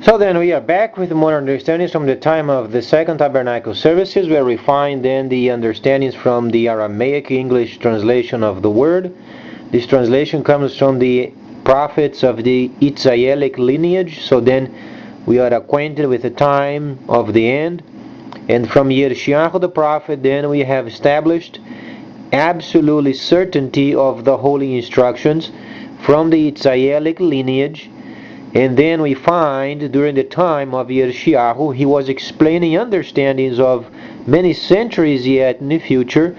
So then we are back with more understandings from the time of the second tabernacle services, where we find then the understandings from the Aramaic English translation of the word. This translation comes from the prophets of the Israelic lineage, so then we are acquainted with the time of the end. And from Yeshayahu the prophet, then we have established absolutely certainty of the holy instructions from the Israelic lineage. And then we find during the time of Yeshayahu, he was explaining understandings of many centuries yet in the future,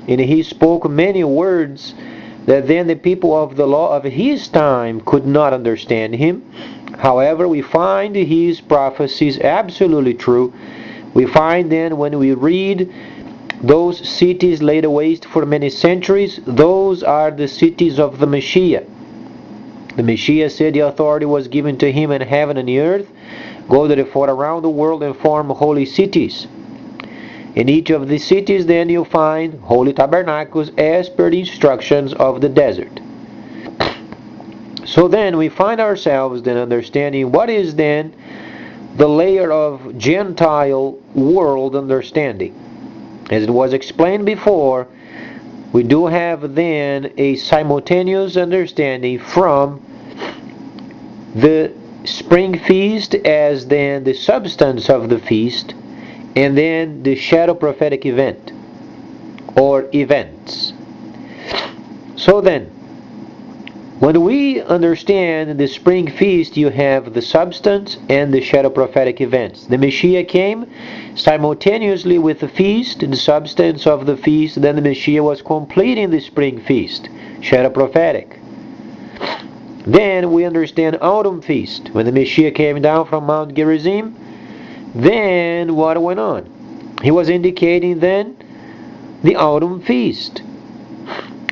and he spoke many words that then the people of the law of his time could not understand him. However, we find his prophecies absolutely true. We find then when we read those cities laid waste for many centuries, those are the cities of the Messiah. The Messiah said the authority was given to him in heaven and the earth. Go therefore around the world and form holy cities. In each of the cities then you'll find holy tabernacles as per the instructions of the desert. So then we find ourselves then understanding what is then the layer of Gentile world understanding. As it was explained before, we do have then a simultaneous understanding from the spring feast as then the substance of the feast, and then the shadow prophetic event or events. So then, when we understand the spring feast, you have the substance and the shadow prophetic events. The Messiah came simultaneously with the feast, the substance of the feast, then the Messiah was completing the spring feast, shadow prophetic. Then we understand autumn feast, when the Messiah came down from Mount Gerizim. Then what went on? He was indicating then the autumn feast,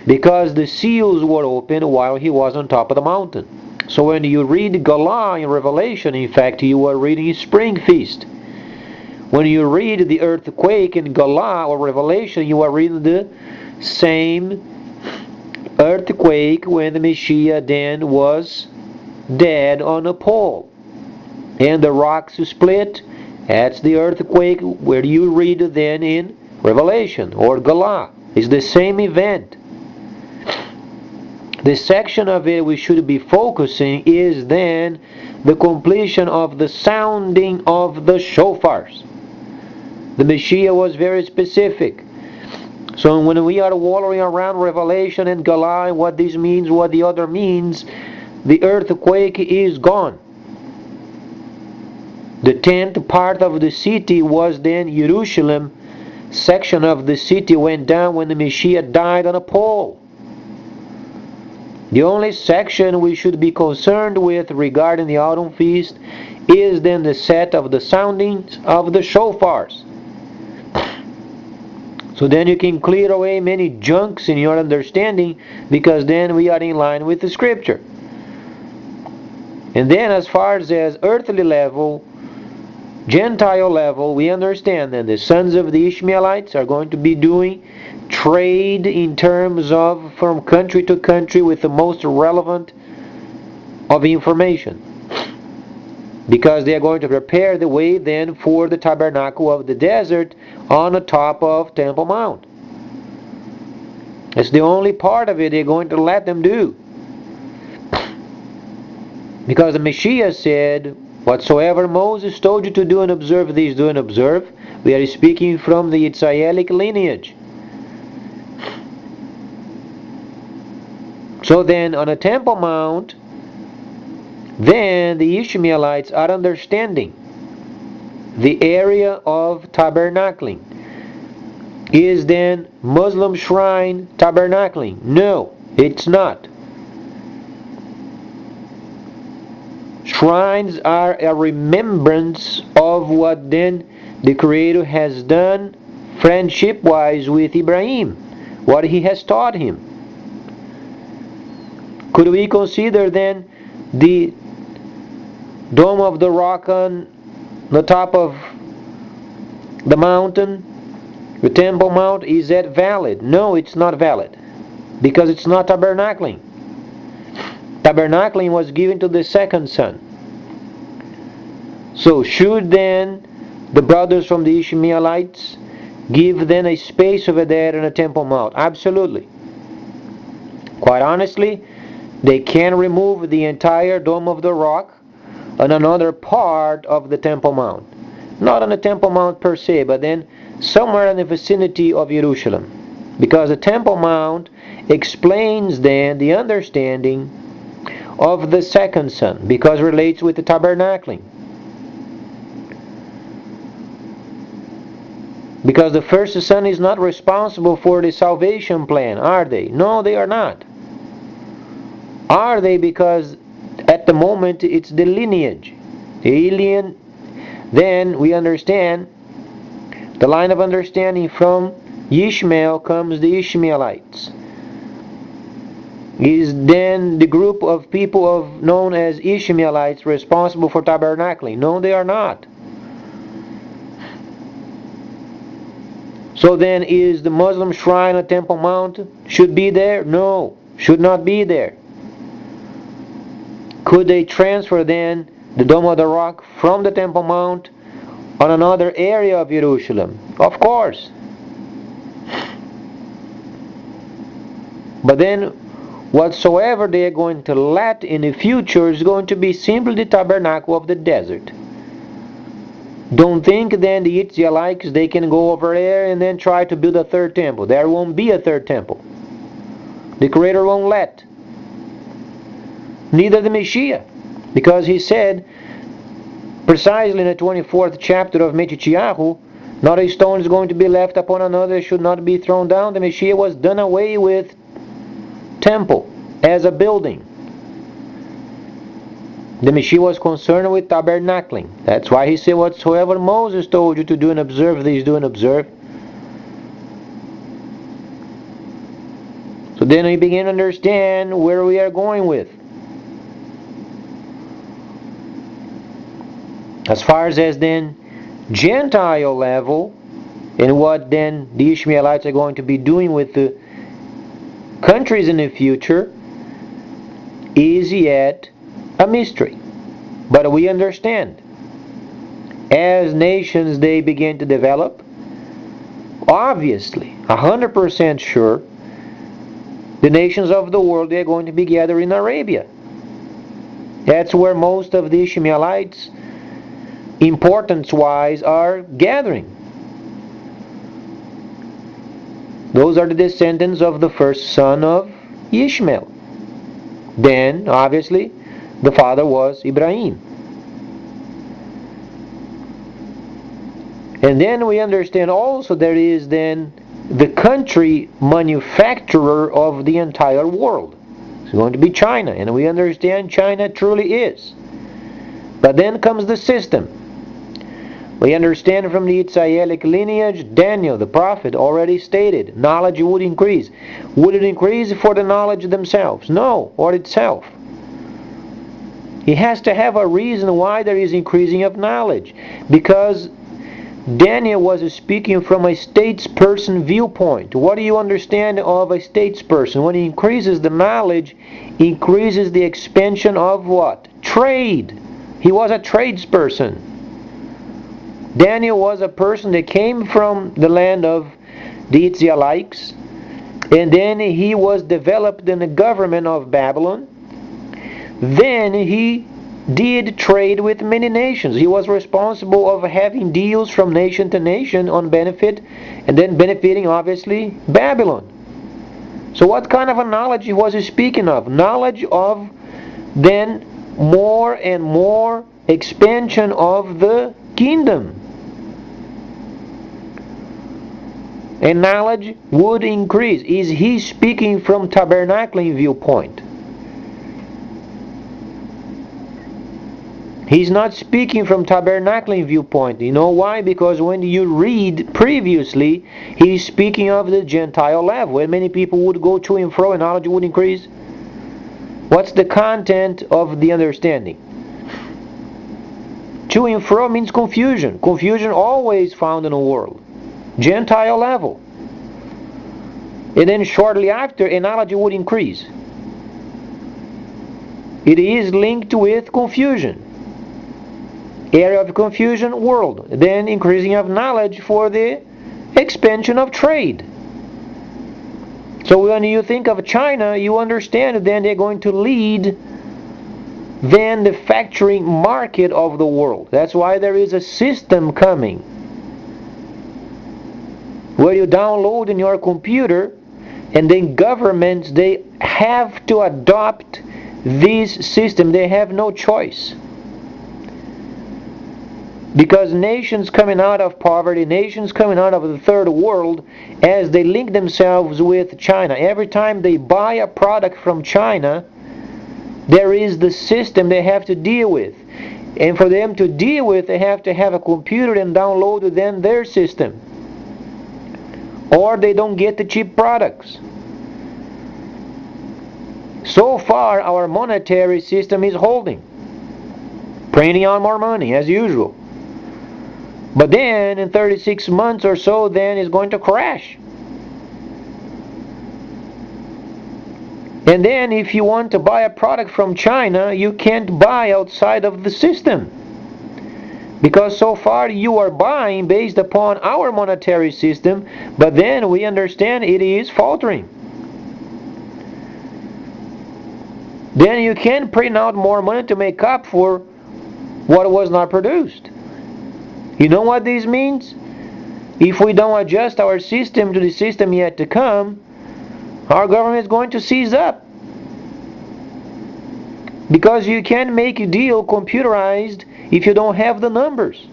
because the seals were open while he was on top of the mountain. So when you read Galah in Revelation, in fact, you are reading spring feast. When you read the earthquake in Galah or Revelation, you are reading the same earthquake when the Messiah then was dead on a pole. And the rocks split. That's the earthquake where you read then in Revelation or Galah. It's the same event. The section of it we should be focusing is then the completion of the sounding of the shofars. The Messiah was very specific. So when we are wallowing around Revelation and Galah and what this means, what the other means, the earthquake is gone. The 10th part of the city was then Jerusalem. Section of the city went down when the Messiah died on a pole. The only section we should be concerned with regarding the autumn feast is then the set of the soundings of the shofars. So then you can clear away many junks in your understanding, because then we are in line with the scripture. And then as far as earthly level, Gentile level, we understand that the sons of the Ishmaelites are going to be doing trade in terms of from country to country with the most relevant of information, because they are going to prepare the way then for the tabernacle of the desert on the top of Temple Mount. It's the only part of it they're going to let them do, because the Messiah said, whatsoever Moses told you to do and observe, these do and observe. We are speaking from the Israelic lineage. So then on a Temple Mount, then the Ishmaelites are understanding the area of tabernacling. Is then Muslim shrine tabernacling? No, it's not. Shrines are a remembrance of what then the Creator has done friendship-wise with Ibrahim, what he has taught him. Could we consider then the Dome of the Rock on the top of the mountain, the Temple Mount, is that valid? No, it's not valid, because it's not tabernacling. Tabernacling was given to the second son. So should then the brothers from the Ishmaelites give then a space over there in the Temple Mount? Absolutely. Quite honestly, they can remove the entire Dome of the Rock on another part of the Temple Mount. Not on the Temple Mount per se, but then somewhere in the vicinity of Jerusalem. Because the Temple Mount explains then the understanding of the second son, because it relates with the tabernacling. Because the first son is not responsible for the salvation plan, are they? No, they are not. Are they? Because at the moment it's the lineage. The alien, then we understand, the line of understanding from Ishmael comes the Ishmaelites. Is then the group of people known as Ishmaelites responsible for tabernacling? No, they are not. So then is the Muslim shrine at Temple Mount should be there? No, should not be there. Could they transfer then the Dome of the Rock from the Temple Mount on another area of Jerusalem? Of course. But then whatsoever they are going to let in the future is going to be simply the tabernacle of the desert. Don't think then the Israelites, they can go over there and then try to build a third temple. There won't be a third temple. The Creator won't let. Neither the Messiah. Because he said, precisely in the 24th chapter of Mechichiahu, not a stone is going to be left upon another, it should not be thrown down. The Messiah was done away with temple as a building. The Messiah was concerned with tabernacling. That's why he said, whatsoever Moses told you to do and observe, these do and observe. So then we begin to understand where we are going with. As far as then Gentile level, and what then the Ishmaelites are going to be doing with the countries in the future, is yet a mystery. But we understand, as nations they begin to develop, obviously, 100% sure, the nations of the world, they are going to be gathered in Arabia. That's where most of the Ishmaelites, importance-wise, are gathering. Those are the descendants of the first son of Ishmael. Then, obviously, the father was Ibrahim. And then we understand also there is then the country manufacturer of the entire world. It's going to be China, and we understand China truly is. But then comes the system. We understand from the Yitzhayelic lineage, Daniel, the prophet, already stated, knowledge would increase. Would it increase for the knowledge themselves? No, or itself. He has to have a reason why there is increasing of knowledge. Because Daniel was speaking from a statesperson viewpoint. What do you understand of a statesperson? When he increases the knowledge, increases the expansion of what? Trade. He was a tradesperson. Daniel was a person that came from the land of the Israelites, and then he was developed in the government of Babylon. Then he did trade with many nations. He was responsible of having deals from nation to nation on benefit, and then benefiting obviously Babylon. So what kind of a knowledge he was speaking of? Knowledge of then more and more expansion of the kingdom. And knowledge would increase. Is he speaking from tabernacling viewpoint? He's not speaking from tabernacling viewpoint. You know why? Because when you read previously, he's speaking of the Gentile level, where many people would go to and fro and knowledge would increase. What's the content of the understanding? To and fro means confusion. Confusion always found in the world. Gentile level. And then shortly after, a knowledge would increase. It is linked with confusion. area of confusion, world. Then increasing of knowledge for the expansion of trade. So when you think of China, you understand then they're going to lead then the factoring market of the world. That's why there is a system coming where you download in your computer, and then governments, they have to adopt this system. They have no choice. Because nations coming out of poverty, nations coming out of the third world, as they link themselves with China, every time they buy a product from China, there is the system they have to deal with. And for them to deal with, they have to have a computer and download then their system. Or they don't get the cheap products. So far, our monetary system is holding, printing out more money as usual. But then in 36 months or so, then it's going to crash. And then if you want to buy a product from China, you can't buy outside of the system. Because so far you are buying based upon our monetary system, but then we understand it is faltering. Then you can print out more money to make up for what was not produced. You know what this means? If we don't adjust our system to the system yet to come, our government is going to seize up. Because you can't make a deal computerized if you don't have the numbers.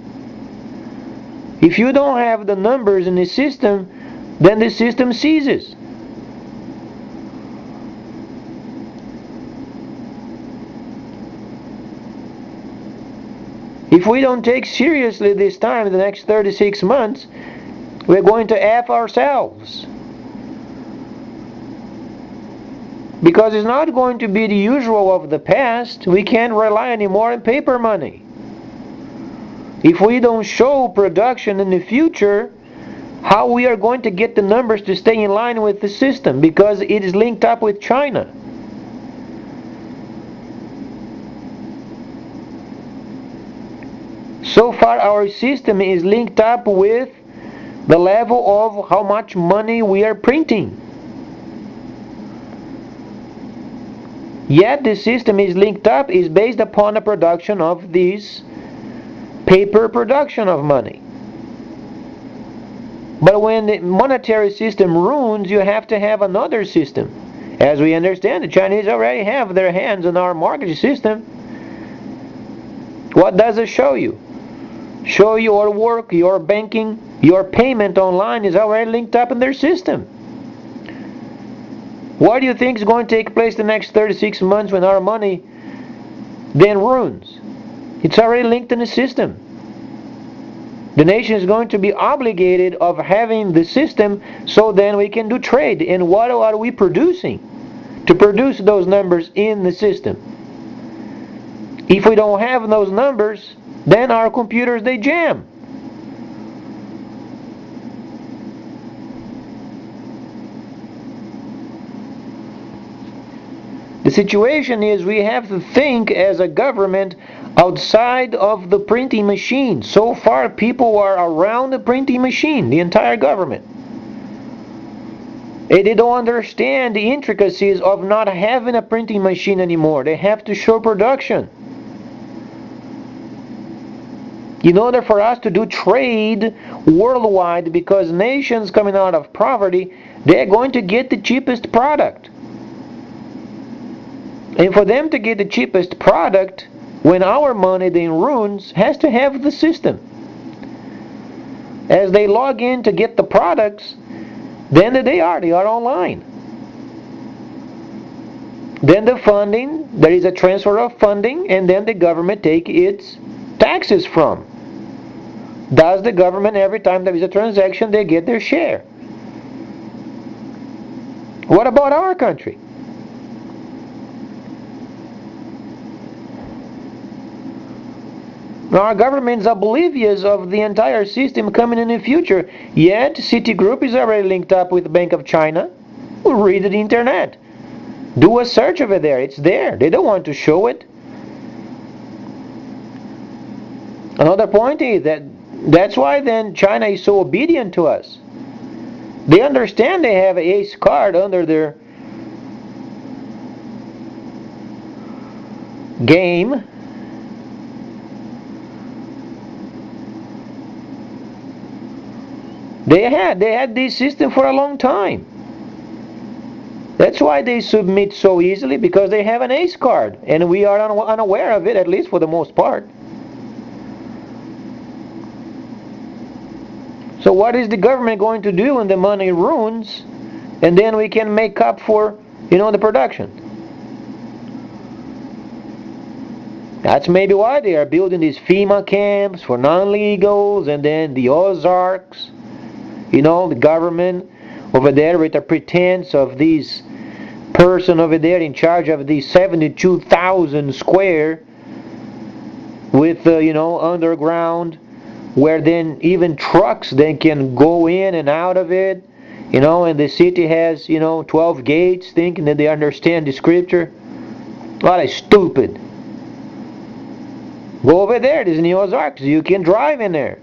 If you don't have the numbers in the system, then the system seizes. If we don't take seriously this time, the next 36 months, we're going to F ourselves. Because it's not going to be the usual of the past. We can't rely anymore on paper money. If we don't show production in the future, how we are going to get the numbers to stay in line with the system? Because it is linked up with China. So far our system is linked up with the level of how much money we are printing. Yet the system is linked up, is based upon the production of this paper production of money. But when the monetary system ruins, you have to have another system. As we understand, the Chinese already have their hands on our mortgage system. What does it show you? Show your work, your banking, your payment online is already linked up in their system. What do you think is going to take place the next 36 months when our money then ruins? It's already linked in the system. The nation is going to be obligated of having the system so then we can do trade. And what are we producing to produce those numbers in the system? If we don't have those numbers, then our computers, they jam. The situation is we have to think as a government outside of the printing machine. So far people are around the printing machine, the entire government. They don't understand the intricacies of not having a printing machine anymore. They have to show production. In order for us to do trade worldwide, because nations coming out of poverty, they're going to get the cheapest product. And for them to get the cheapest product, when our money then ruins, has to have the system. As they log in to get the products, then they are online. Then the funding, there is a transfer of funding, and then the government take its taxes from. Does the government, every time there is a transaction, they get their share? What about our country? Our government is oblivious of the entire system coming in the future. Yet, Citigroup is already linked up with the Bank of China. Read the internet. Do a search over there. It's there. They don't want to show it. Another point is that's why then China is so obedient to us. They understand they have an ace card under their game. They had this system for a long time. That's why they submit so easily, because they have an ace card, and we are unaware of it, at least for the most part. So what is the government going to do when the money runs, and then we can make up for, the production? That's maybe why they are building these FEMA camps for non-legals, and then the ozarks. The government over there with a pretense of this person over there in charge of these 72,000 square with underground, where then even trucks then can go in and out of it, and the city has 12 gates, thinking that they understand the scripture. What is stupid. Go over there, there's the ozarks, you can drive in there.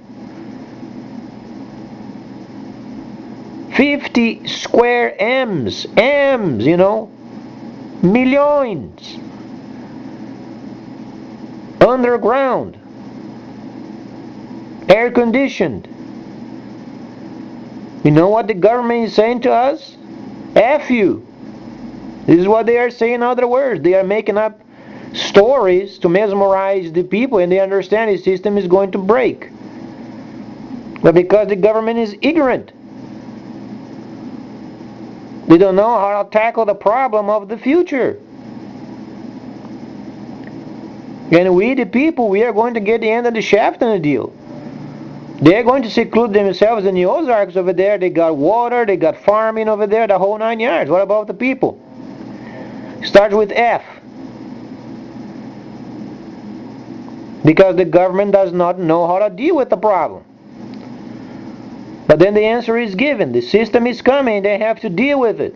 50 square M's, millions, underground, air conditioned. You know what the government is saying to us? F you. This is what they are saying in other words. They are making up stories to mesmerize the people, and they understand the system is going to break. But because the government is ignorant, they don't know how to tackle the problem of the future. And we, the people, we are going to get the end of the shaft in the deal. They are going to seclude themselves in the ozarks over there. They got water, they got farming over there, the whole 9 yards. What about the people? Starts with F. Because the government does not know how to deal with the problem. But then the answer is given. The system is coming. They have to deal with it.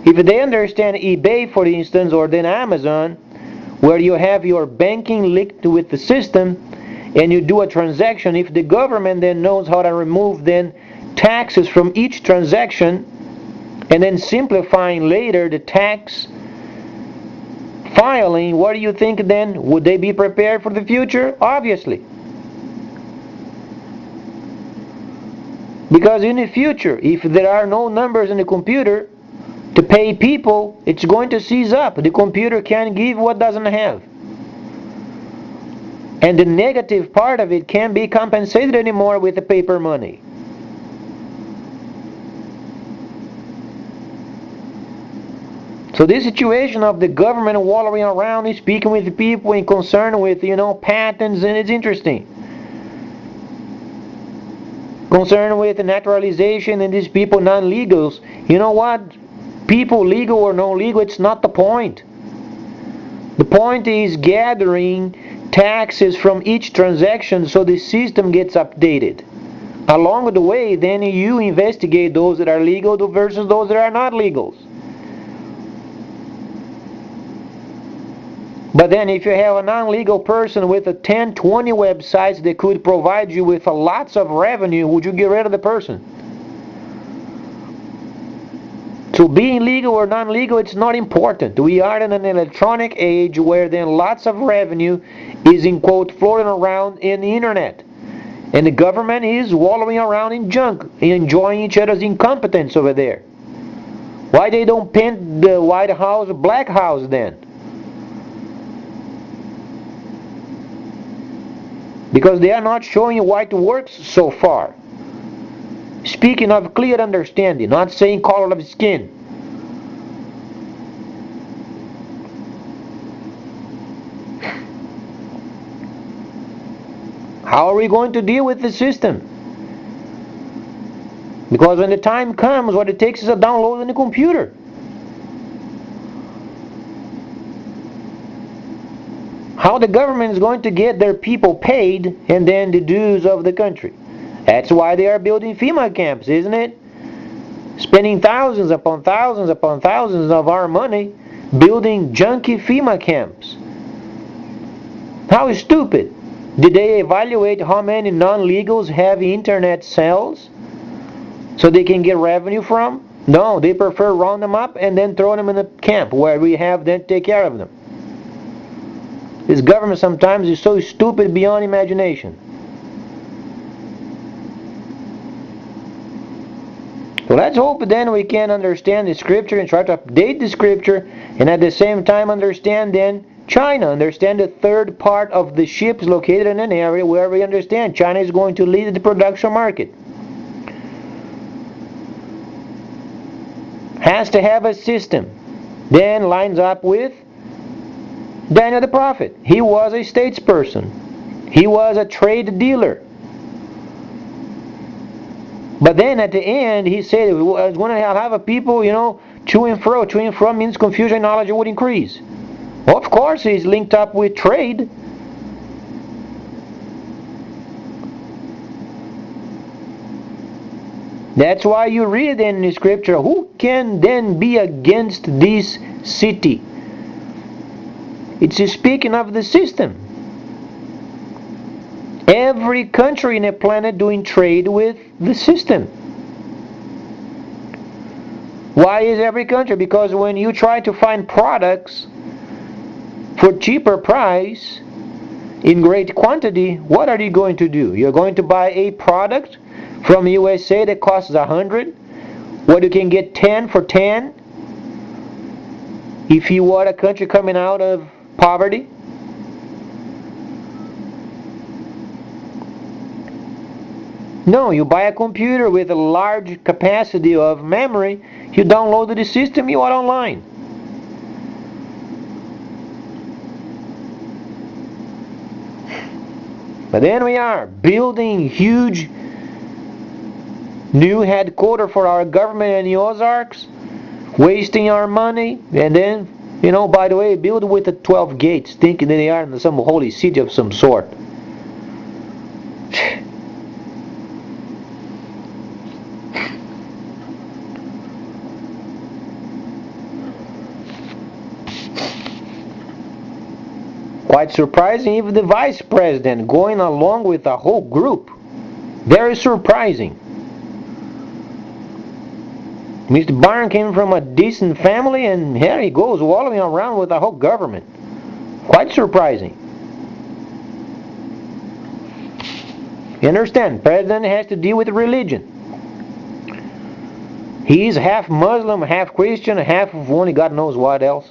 If they understand eBay, for instance, or then Amazon, where you have your banking linked with the system, and you do a transaction, if the government then knows how to remove then taxes from each transaction, and then simplifying later the tax filing, what do you think then? Would they be prepared for the future? Obviously. Because in the future, if there are no numbers in the computer to pay people, it's going to seize up. The computer can't give what doesn't have. And the negative part of it can't be compensated anymore with the paper money. So this situation of the government wallowing around and speaking with the people and concerned with, patents, and it's interesting. Concerned with naturalization and these people non-legals. You know what? People legal or non-legal, it's not the point. The point is gathering taxes from each transaction so the system gets updated. Along the way, then you investigate those that are legal versus those that are not legals. But then if you have a non-legal person with a 10, 20 websites that could provide you with lots of revenue, would you get rid of the person? So being legal or non-legal, it's not important. We are in an electronic age where then lots of revenue is, in quote, floating around in the internet. And the government is wallowing around in junk, enjoying each other's incompetence over there. Why they don't paint the White House black house then? Because they are not showing what works so far. Speaking of clear understanding, not saying color of skin. How are we going to deal with the system? Because when the time comes, what it takes is a download on the computer. How the government is going to get their people paid and then the dues of the country. That's why they are building FEMA camps, isn't it? Spending thousands upon thousands upon thousands of our money building junky FEMA camps. How stupid. Did they evaluate how many non-legals have internet sales so they can get revenue from? No, they prefer round them up and then throw them in a camp where we have them take care of them. This government sometimes is so stupid beyond imagination. So let's hope then we can understand the scripture and try to update the scripture, and at the same time understand then China, understand the third part of the ships located in an area where we understand China is going to lead the production market. Has to have a system. Then lines up with Daniel the prophet. He was a statesperson. He was a trade dealer. But then at the end, he said, I was going to have a people, to and fro. To and fro means confusion and knowledge would increase. Well, of course, he's linked up with trade. That's why you read in the scripture, who can then be against this city? It's speaking of the system. Every country in the planet doing trade with the system. Why is every country? Because when you try to find products for cheaper price in great quantity, what are you going to do? You're going to buy a product from USA that costs 100, where you can get 10 for 10 if you are a country coming out of poverty. No, you buy a computer with a large capacity of memory, you download the system, you are online. But then we are building huge new headquarters for our government in the Ozarks, wasting our money, and then, by the way, build with the 12 gates, thinking that they are in some holy city of some sort. Quite surprising, even the vice president going along with the whole group. Very surprising. Mr. Barron came from a decent family, and here he goes wallowing around with the whole government. Quite surprising. You understand, president has to deal with religion. He's half Muslim, half Christian, half of only God knows what else.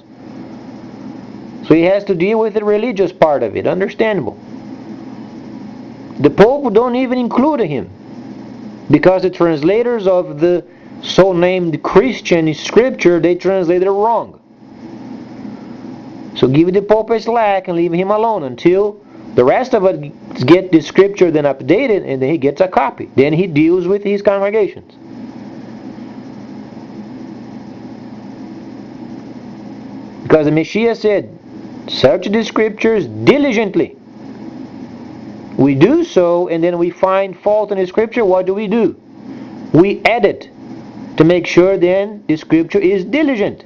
So he has to deal with the religious part of it. Understandable. The Pope don't even include him, because the translators of the so-named Christian scripture, they translated it wrong. So give the Pope a slack and leave him alone until the rest of us get the scripture then updated, and then he gets a copy. Then he deals with his congregations. Because the Messiah said, search the scriptures diligently. We do so, and then we find fault in the scripture. What do? We edit to make sure then the scripture is diligent.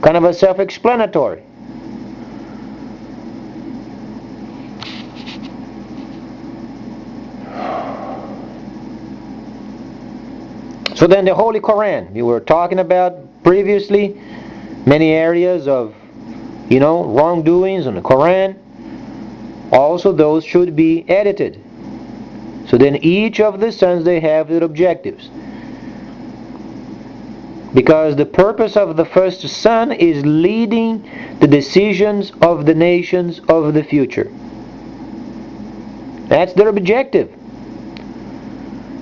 Kind of a self-explanatory. So then the Holy Quran, we were talking about previously, many areas of wrongdoings in the Quran. Also those should be edited. So then each of the sons, they have their objectives. Because the purpose of the first son is leading the decisions of the nations of the future. That's their objective.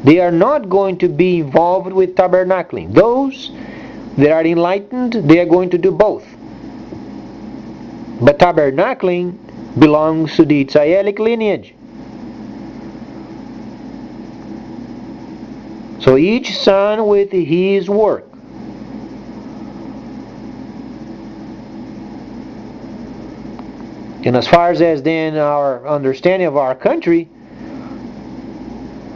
They are not going to be involved with tabernacling. Those that are enlightened, they are going to do both. But tabernacling belongs to the Tzayelic lineage. So each son with his work. And as far as then our understanding of our country,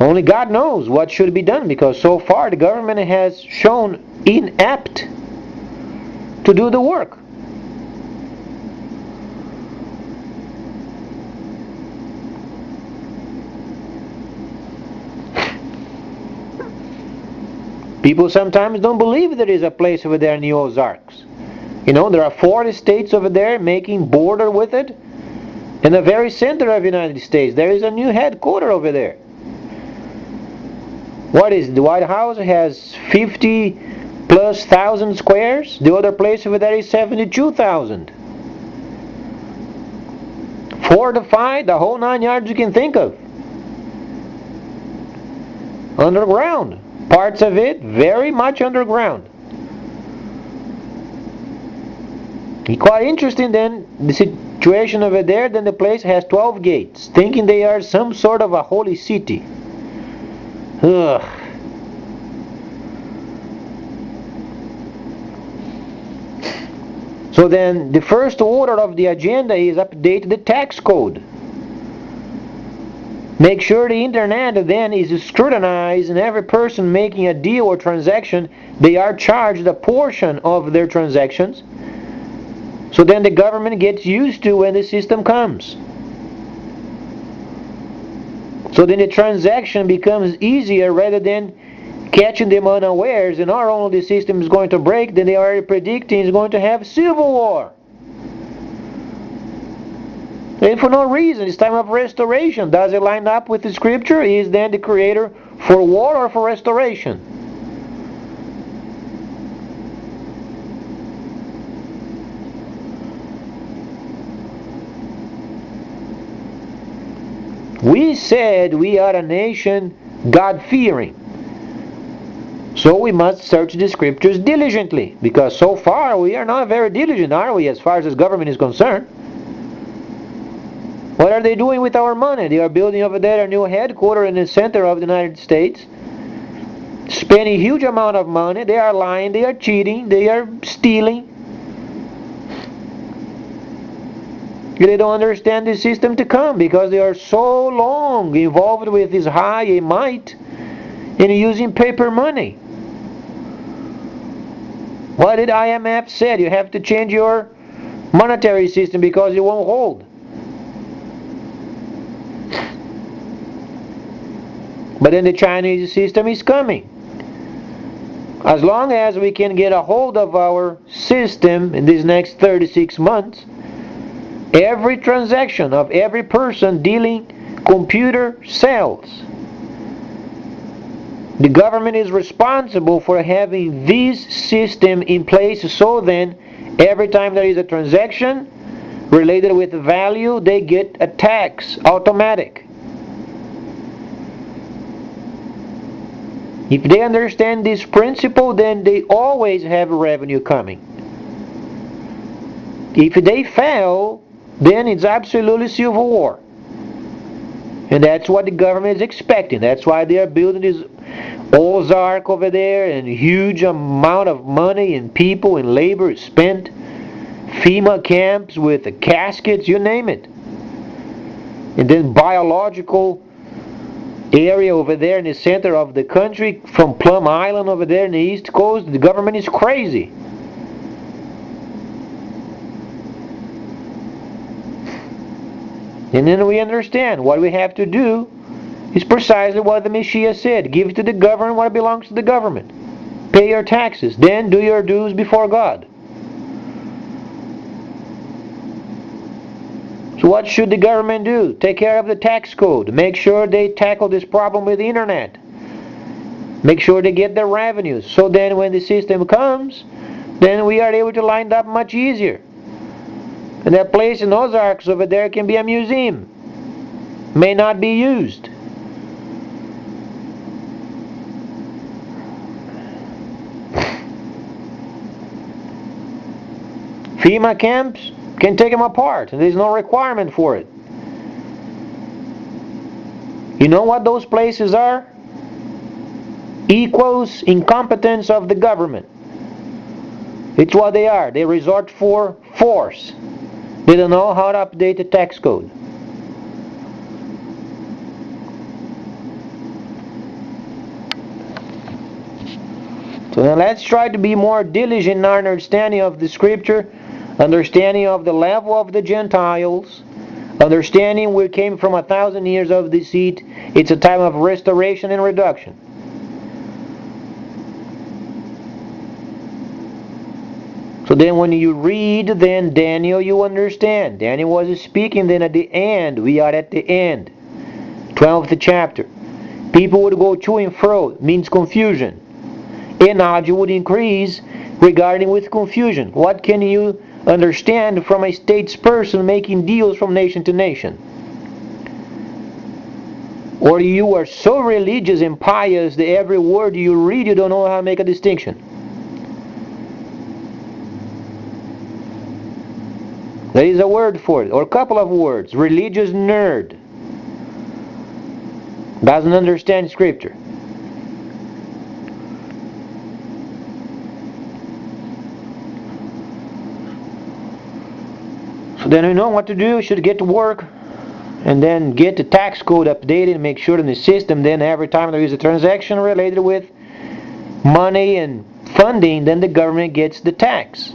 only God knows what should be done, because so far the government has shown inept to do the work. People sometimes don't believe there is a place over there in the Ozarks. There are 40 states over there making border with it. In the very center of the United States, there is a new headquarters over there. What is it? The White House has 50,000+ squares. The other place over there is 72,000. Fortified, the whole 9 yards you can think of. Underground. Parts of it very much underground. It's quite interesting then, the situation over there. Then the place has 12 gates, thinking they are some sort of a holy city. Ugh. So then the first order of the agenda is update the tax code. Make sure the internet then is scrutinized, and every person making a deal or transaction, they are charged a portion of their transactions. So then the government gets used to when the system comes. So then the transaction becomes easier rather than catching them unawares, and not only the system is going to break, then they are already predicting it's going to have civil war. And for no reason, it's time of restoration. Does it line up with the scripture? Is then the creator for war or for restoration? We said we are a nation God-fearing. So we must search the scriptures diligently, because so far we are not very diligent, are we, as far as this government is concerned? What are they doing with our money? They are building over there a new headquarters in the center of the United States, spending a huge amount of money. They are lying, they are cheating, they are stealing. They don't understand the system to come because they are so long involved with this high might in using paper money. What did IMF say? You have to change your monetary system because it won't hold. But then the Chinese system is coming. As long as we can get a hold of our system in these next 36 months, every transaction of every person dealing computer sells. The government is responsible for having this system in place, so then every time there is a transaction related with value, they get a tax, automatic. If they understand this principle, then they always have revenue coming. If they fail, then it's absolutely civil war. And that's what the government is expecting. That's why they are building this ozark over there, and huge amount of money and people and labor spent. FEMA camps with the caskets, you name it. And then biological area over there in the center of the country, from Plum Island over there in the East Coast. The government is crazy. And then we understand what we have to do is precisely what the Messiah said. Give to the government what belongs to the government. Pay your taxes. Then do your dues before God. So what should the government do? Take care of the tax code. Make sure they tackle this problem with the internet. Make sure they get their revenues. So then when the system comes, then we are able to line up much easier. And that place in Ozarks over there can be a museum. May not be used. FEMA camps can take them apart, and there's no requirement for it. You know what those places are? Equals incompetence of the government. It's what they are. They resort for force. They don't know how to update the tax code. So now let's try to be more diligent in our understanding of the scripture, understanding of the level of the Gentiles, understanding we came from 1,000 years of deceit. It's a time of restoration and reduction. then when you read then Daniel, you understand. Daniel was speaking then at the end. We are at the end. 12th chapter. People would go to and fro, means confusion. And knowledge would increase regarding with confusion. What can you understand from a statesperson making deals from nation to nation? Or you are so religious and pious that every word you read you don't know how to make a distinction. There is a word for it, or a couple of words. Religious nerd. Doesn't understand Scripture. So then we know what to do. We should get to work and then get the tax code updated and make sure in the system then every time there is a transaction related with money and funding, then the government gets the tax.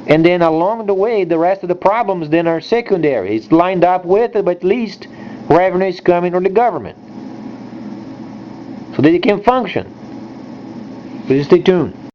And then along the way, the rest of the problems then are secondary. It's lined up with it, but at least revenue is coming from the government so that it can function. Please stay tuned.